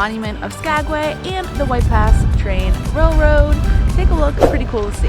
monument of Skagway and the White Pass Train Railroad. Take a look, pretty cool to see.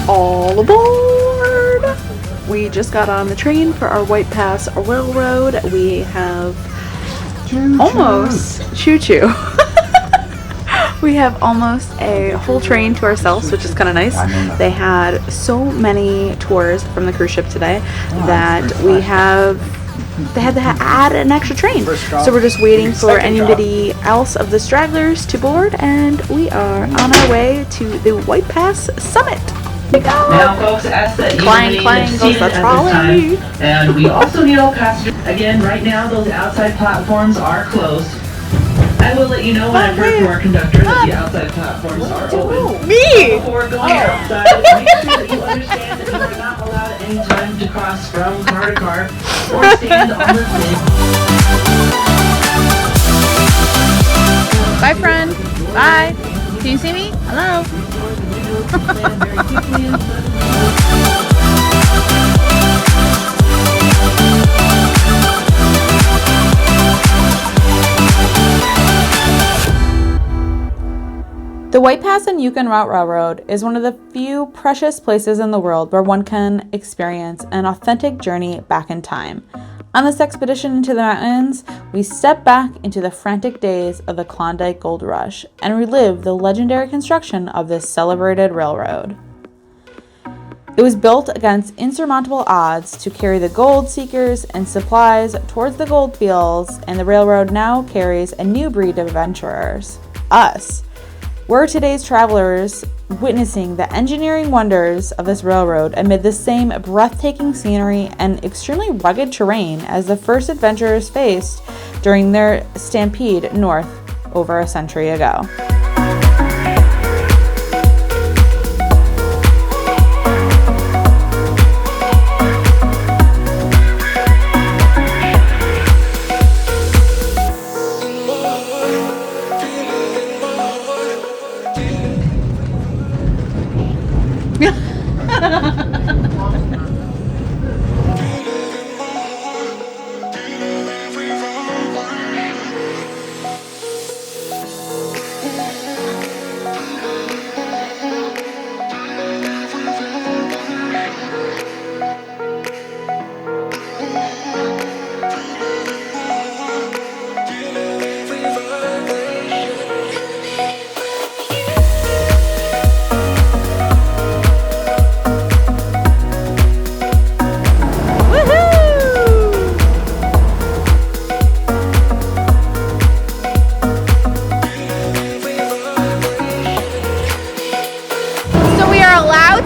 All aboard! We just got on the train for our White Pass Railroad. We have almost choo-choo. We have almost a whole train to ourselves, which is kind of nice. They had so many tours from the cruise ship today that they had to add an extra train. So we're just waiting for anybody else of the stragglers to board, and we are on our way to the White Pass Summit. Now, folks, ask that you remain seated at this time, and we also need all passengers. Again, right now, those outside platforms are closed. I will let you know when I've heard from our conductor that the outside platforms are open. Me! Before going outside, make sure that you understand that you are not allowed at any time to cross from car to car or stand on the thing. Bye, friend. Bye. Can you see me? Hello. The White Pass and Yukon Route Railroad is one of the few precious places in the world where one can experience an authentic journey back in time. On this expedition into the mountains, we step back into the frantic days of the Klondike Gold Rush and relive the legendary construction of this celebrated railroad. It was built against insurmountable odds to carry the gold seekers and supplies towards the gold fields, and the railroad now carries a new breed of adventurers, us. We're today's travelers witnessing the engineering wonders of this railroad amid the same breathtaking scenery and extremely rugged terrain as the first adventurers faced during their stampede north over a century ago.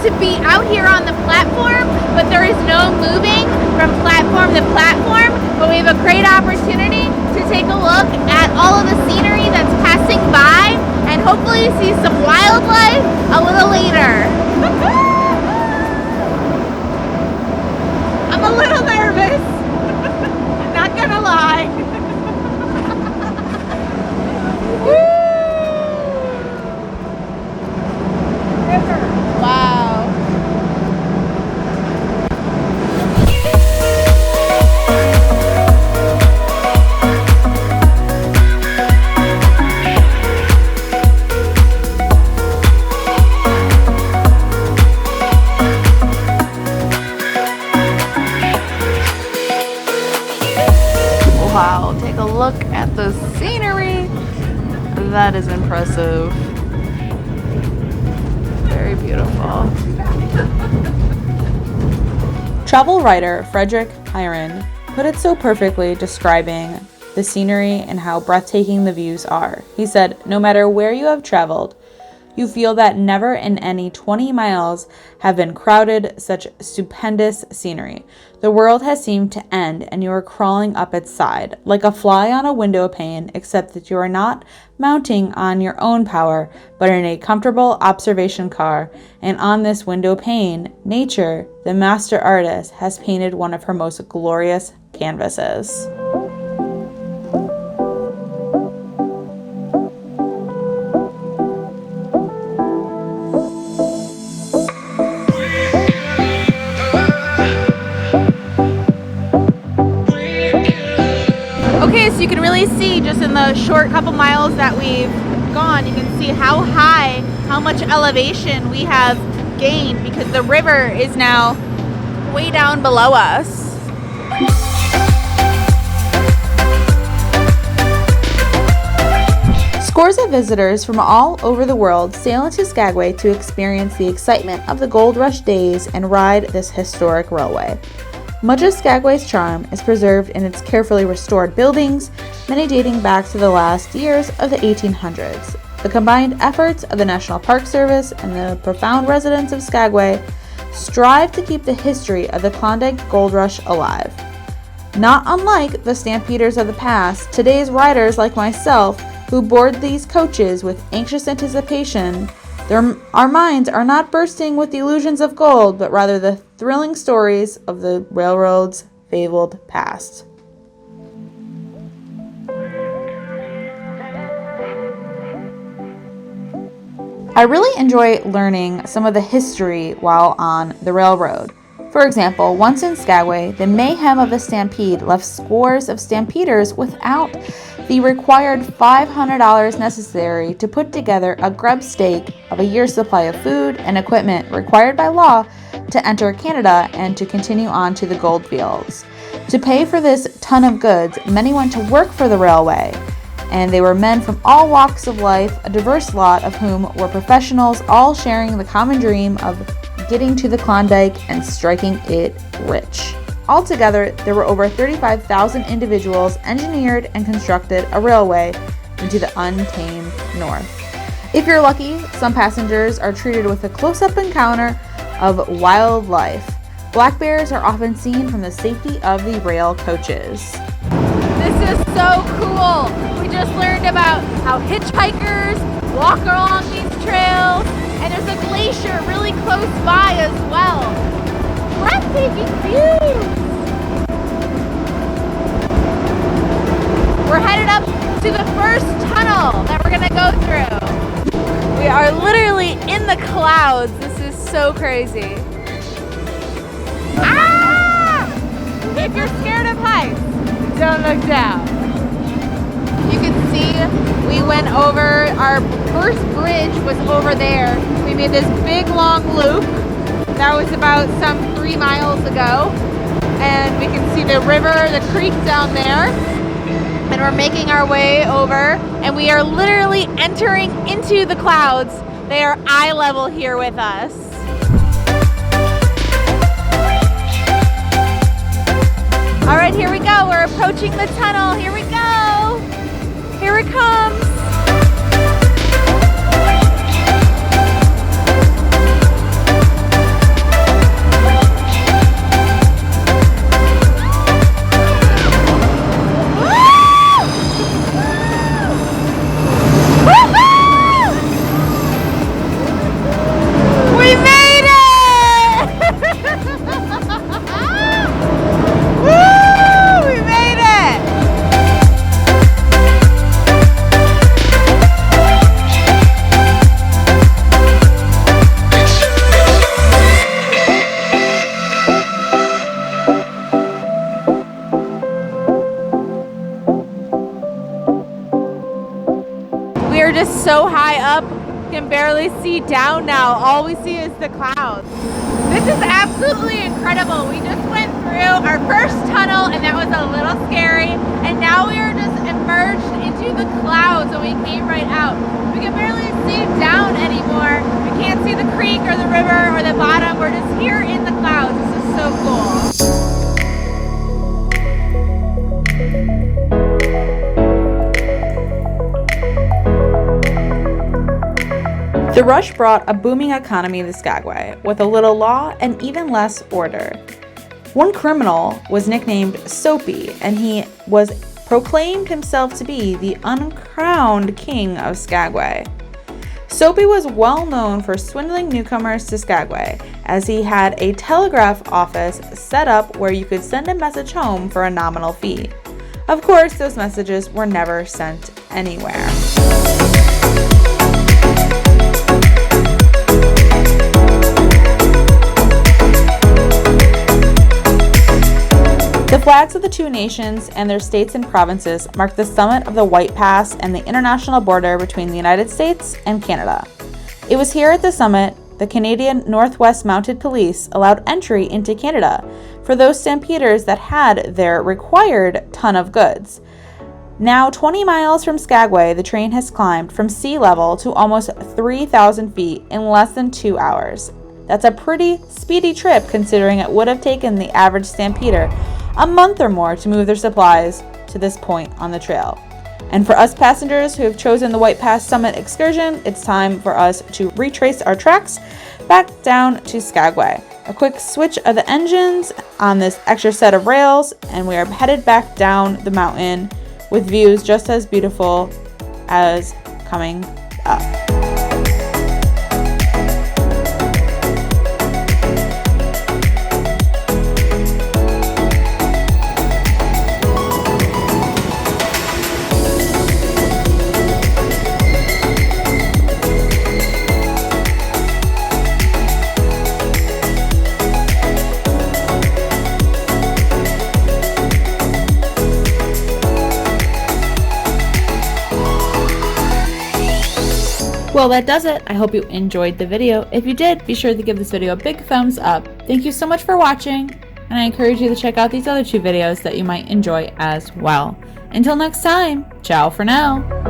To be out here on the platform, but there is no moving from platform to platform. But we have a great opportunity to take a look at all of the scenery that's passing by and hopefully see some wildlife a little later. I'm a little nervous, not gonna lie. Wow. Wow, take a look at the scenery. That is impressive. Very beautiful. Travel writer Frederick Hiron put it so perfectly, describing the scenery and how breathtaking the views are. He said, "No matter where you have traveled, you feel that never in any 20 miles have been crowded such stupendous scenery. The world has seemed to end and you are crawling up its side, like a fly on a window pane, except that you are not mounting on your own power, but in a comfortable observation car. And on this window pane, nature, the master artist, has painted one of her most glorious canvases." see just in the short couple miles that we've gone, you can see how high, how much elevation we have gained because the river is now way down below us. Scores of visitors from all over the world sail into Skagway to experience the excitement of the gold rush days and ride this historic railway. Much of Skagway's charm is preserved in its carefully restored buildings, many dating back to the last years of the 1800s. The combined efforts of the National Park Service and the profound residents of Skagway strive to keep the history of the Klondike Gold Rush alive. Not unlike the stampeders of the past, today's riders like myself who board these coaches with anxious anticipation, our minds are not bursting with the illusions of gold, but rather the thrilling stories of the railroad's fabled past. I really enjoy learning some of the history while on the railroad. For example, once in Skagway, the mayhem of the stampede left scores of stampeders without the required $500 necessary to put together a grub stake of a year's supply of food and equipment required by law to enter Canada and to continue on to the gold fields. To pay for this ton of goods, many went to work for the railway, and they were men from all walks of life, a diverse lot of whom were professionals, all sharing the common dream of getting to the Klondike and striking it rich. Altogether, there were over 35,000 individuals engineered and constructed a railway into the untamed north. If you're lucky, some passengers are treated with a close-up encounter of wildlife. Black bears are often seen from the safety of the rail coaches. This is so cool! We just learned about how hitchhikers walk along these trails, and there's a glacier really close by as well. Breathtaking views! We're headed up to the first tunnel that we're gonna go through. We are literally in the clouds. This is so crazy. Ah! If you're scared of heights, don't look down. You can see we went over, our first bridge was over there. We made this big long loop. That was about some 3 miles ago. And we can see the river, the creek down there. And we're making our way over. And we are literally entering into the clouds. They are eye level here with us. All right, here we go. We're approaching the tunnel. Here we go. Here it comes. Just so high up, you can barely see down now. All we see is the clouds. This is absolutely incredible. We just went through our first tunnel and that was a little scary, and now we are just immersed into the clouds and we came right out. We can barely see down anymore. We can't see the creek or the river or the bottom. We're just here in the clouds. This is so cool. The rush brought a booming economy to Skagway, with a little law and even less order. One criminal was nicknamed Soapy, and he proclaimed himself to be the uncrowned king of Skagway. Soapy was well known for swindling newcomers to Skagway, as he had a telegraph office set up where you could send a message home for a nominal fee. Of course, those messages were never sent anywhere. The flags of the two nations and their states and provinces mark the summit of the White Pass and the international border between the United States and Canada. It was here at the summit the Canadian Northwest Mounted Police allowed entry into Canada for those stampeders that had their required ton of goods. Now 20 miles from Skagway, the train has climbed from sea level to almost 3,000 feet in less than 2 hours. That's a pretty speedy trip considering it would have taken the average stampeder a month or more to move their supplies to this point on the trail. And for us passengers who have chosen the White Pass Summit excursion, it's time for us to retrace our tracks back down to Skagway. A quick switch of the engines on this extra set of rails, and we are headed back down the mountain with views just as beautiful as coming up. Well, that does it. I hope you enjoyed the video. If you did, be sure to give this video a big thumbs up. Thank you so much for watching, and I encourage you to check out these other two videos that you might enjoy as well. Until next time, ciao for now.